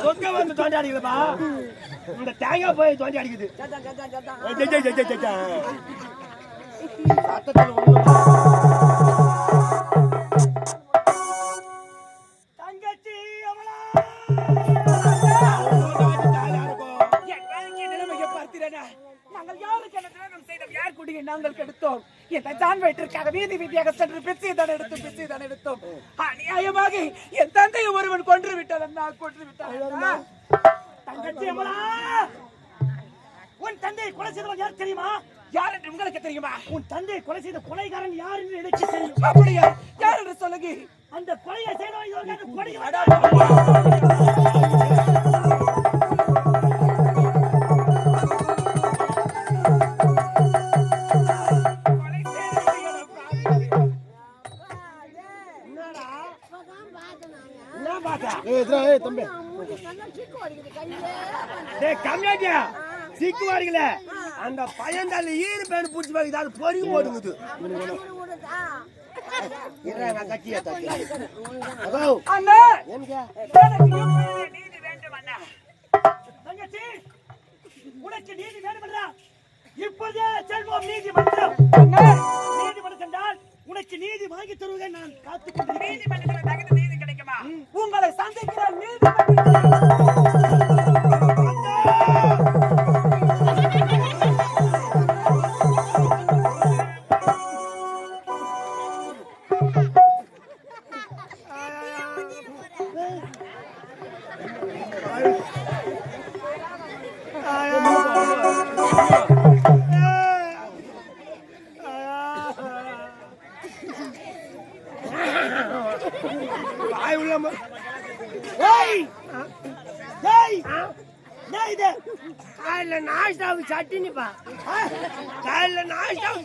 சொக்க வந்து தோண்டி அடிக்கலப்பா, இந்த தேங்காய் போய் தோண்டி அடிக்குது. தங்கச்சி நாங்கள் யாருக்கு என்ன தியாகம் செய்தோம்? யார் குடியை நாங்கள் கெடுத்தோம்? என் தான் வயிற்றிற்காக வீதி வீதியாக சென்று பிச்சை தான் எடுத்தோம். அநியாயமாக என் தந்தையை ஒருவன் கொன்று விட்டான். நான் கொன்று விட்டான். தங்கச்சி அமலா, உன் தந்தையை கொலை செய்தவன் யார் தெரியுமா? யார் என்று உங்களுக்கு தெரியுமா? உன் தந்தையை கொலை செய்த கொலைகாரன் யார் என்று எனக்கு தெரியும். அப்படியா? யார் என்று சொல்லுங்க. அந்த கொலையை செய்தவன் சிக்குவாடிகள அந்த பயந்தால ஈரு பேன் பூச்சி பாக்குது, அது பொறியும் ஓடுங்குது. உனக்கு நீதி வேண்டுமென்றா இப்போதே செல்வோம் நீதிமன்றம். நீதிமன்றம் சென்றால் உனக்கு நீதி வாங்கி தருவதை நான் காத்துக் கொண்டிருக்கிறேன். நீதிமன்றத்தில் தகுந்த நீதி கிடைக்குமா? உங்களை சந்திக்கிற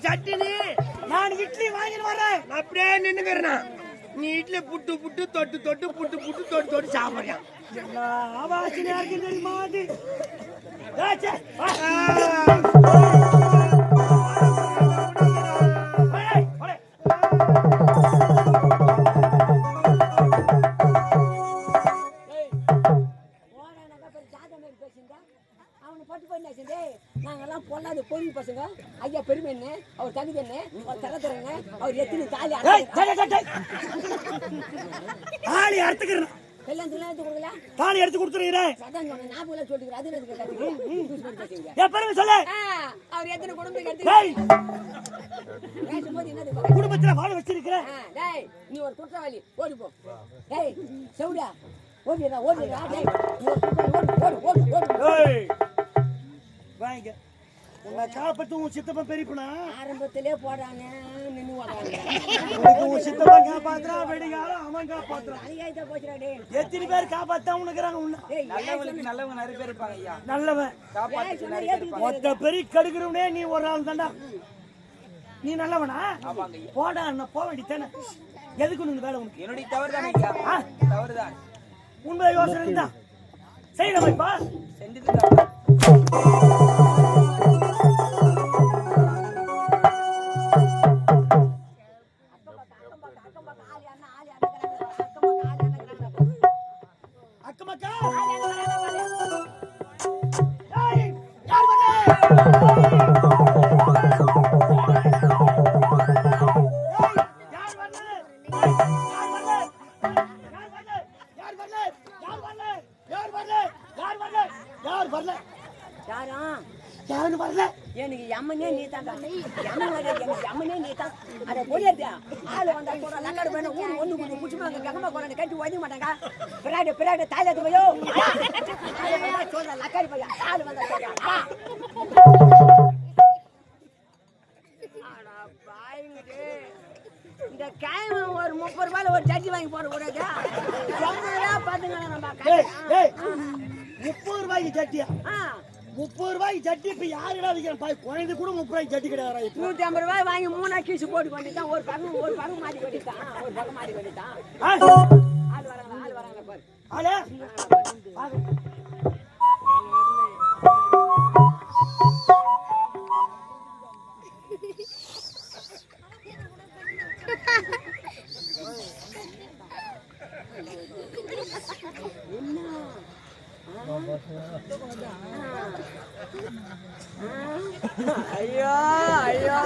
சட்டினி நான் இட்லி வாங்கிட்டு வரேன். அப்படியே நின்னுக்கிறேன். நீ இட்லி புட்டு புட்டு தொட்டு தொட்டு புட்டு புட்டு தொட்டு தொட்டு சாப்பிடுறேன். ஆவாசனையா இருக்கு தெரியுமா? நாங்கெல்லாம் பொல்லாது பொண்ணு பசங்க. ஐயா பெருமை என்ன, அவர் தகுதி என்ன, அவர் தரத்துறங்க, அவர் எத்தனை தாலி தாலி அறுத்துக்கிறேன். கல்யாணத்துல எடுத்து கொடுக்கல, தாலி எடுத்து கொடுத்துருக்கிறேன். அதான் சொன்னேன், ஞாபகம் சொல்லிக்கிறேன். அது சொல்லு, அவர் எத்தனை குடும்பம் குடும்பத்துல வாழ வச்சிருக்கிறேன். நீ ஒரு குற்றவாளி, ஓடி போ. செவுடா ஓடிடா ஓடிடா. வாங்க உன்னை காப்பத்து உன் சித்தப்பன் பெரியப்பனா ஆரம்பத்திலே போடாங்க. நின்று உன் சித்தப்பன் காப்பாத்துறான், வெடிகாலம் அவன் காப்பாத்துறான். எத்தனை பேர் காப்பாத்தான் உனக்குறாங்க. நல்லவங்க நிறைய பேர் இருப்பாங்க ஐயா. நல்லவன் மொத்த பெரிய கடுக்கிறவனே நீ ஒரு ஆள் தாண்டா. நீ நல்லவனா? போடா போக வேண்டித்தானே. எதுக்கு உனக்கு வேலை? உனக்கு என்னுடைய தவறுதான். உண்மை யோசனை தான் செய்யணும்ப்பா. செஞ்சது எனக்கு எம்மனே நீ தான். எம்மனே நீ தான். அதை பொடியா ஆளு வந்தா போற லக்காடு பண்ண ஊரு ஒண்ணு கொஞ்சம் குச்சிமாங்க ககமா போறாங்க கட்டி ஒதுங்க மாட்டாங்க. பிராடு தாயத்து போயோ சொல்ற லக்காடி போய் ஆளு வந்தா சொல்றா. இந்த காயமா ஒரு 30 ரூபாயில ஒரு ஜட்டி வாங்கி போட கூடாது. பாத்துங்க நம்ம 30 ரூபாய்க்கு ஜட்டியா? 30 ரூபாய்க்கு ஜட்டி இப்ப யாருடா விற்கிறான்? குழந்தை கூட 30 ரூபாய்க்கு ஜட்டி கிடையாது. 150 ரூபாய் வாங்கி 3 கீசு போட்டு பண்ணிட்டான். ஒரு பக்கம் மாறி பண்ணிட்டான். ஒரு பக்கம் மாறி பண்ணிட்டான். ஆள் வராங்க பாரு. ஆளே ஐயோ ஐயோ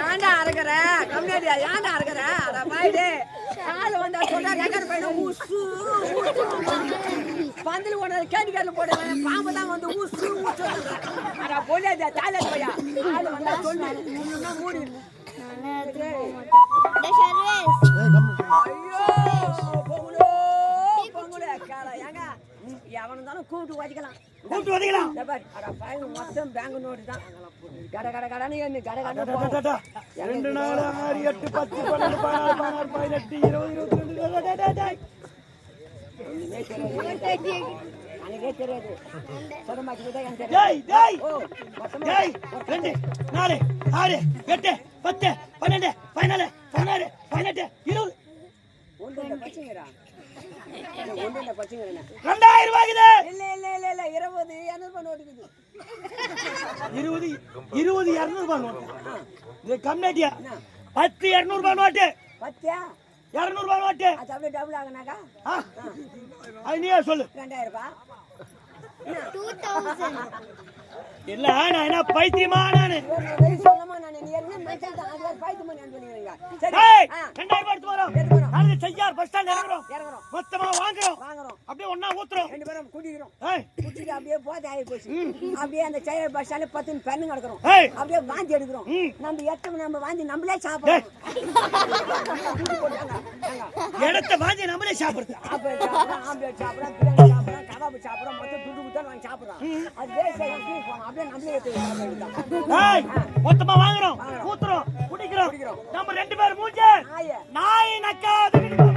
ஏன்டா அறுக்கிற கம்மியா ஏன்டா அறுக்கிற அட பாய்டு கால வந்தா சொல்றா கேட்கற பையன் ஊசு பந்தல் ஓட கேடிக்கல போடுவேன் பாம்பு தான் வந்து ஊசு ஊசு அட போலியா தாலே பையா கால வந்தா சொல்லு முன்ன மூடி ஐயோ பொங்குலோ பொங்குல கால ஏங்க எவனும் தானே கூப்பிட்டு வச்சுக்கலாம் கூப்பிட்டு வந்தீங்களா அட பையன் மொத்தம் பேங்க் நோட்டு தான் கட கட கடன்னு என்ன கட கட 2 4 6 8 10 12 16 17 18 20 அன்னைக்கே தெரியாது சொந்தமாக்கிட்டே எனக்கு டேய் டேய் டேய் 2 4 6 8 10 12 14 16 17 20 ஒன்றுல பச்சைங்கடா ஒன்றுல பச்சைங்கடா 2000 ரூபாய்க்குது இல்ல இல்ல இல்ல இல்ல 20 200 நோட்டுக்குது 20 200 ரூபாய் நோட்டு இது கம்மிட்டியா 10 200 ரூபாய் நோட்டு பத்தியா 200 ரூபாய் நோட்டு அது அப்படியே டபுள் ஆகுனாக்கா அது நீயே சொல்லு 2000 ரூபாய் 2000 இல்ல நான் என்ன பைத்தியமா நானு சொல்லமா நான் நீ என்ன மெசேஜ் தான் அது பைத்தியமா நான் சொல்லிக்கிறீங்க சரி ஏய் 2000 எடுத்து வரோம் நாளைக்கு செய்யார் பஸ் ஸ்டாண்ட் இறங்குறோம் மொத்தமா வாங்குறோம் அப்படியே ஒண்ணா ஊத்துறோம் ரெண்டு பேரும் குடிக்கிறோம் ஏய் குடிச்சிட்டு அப்படியே போதை ஆகி போச்சு அப்படியே அந்த செய்யார் பஸ் ஸ்டாண்ட்ல 10 பெண்ணு கிடக்குறோம் ஏய் அப்படியே வாந்தி எடுக்கிறோம் நம்ம எத்தனை நம்ம வாந்தி நம்மளே சாப்பிடுறோம் இடத்த வாங்கி நம்மளே சாப்பிடுறது ஆம்பளை சாப்பிடுறோம் பிரியாணி சாப்பிடுறோம் கபாபு சாப்பிடுறோம் மொத்தம் துண்டு குத்தா வாங்கி சாப்பிடுறோம் அது வேஸ்ட் ஆகி போனோம் அப்படியே நம்மளே எடுத்து ஏய் மொத்தமா வாங்குறோம் ஊத்துறோம் குடிக்கிறோம் நம்ம ரெண்டு பேர் மூஞ்சே நாய் நக்காத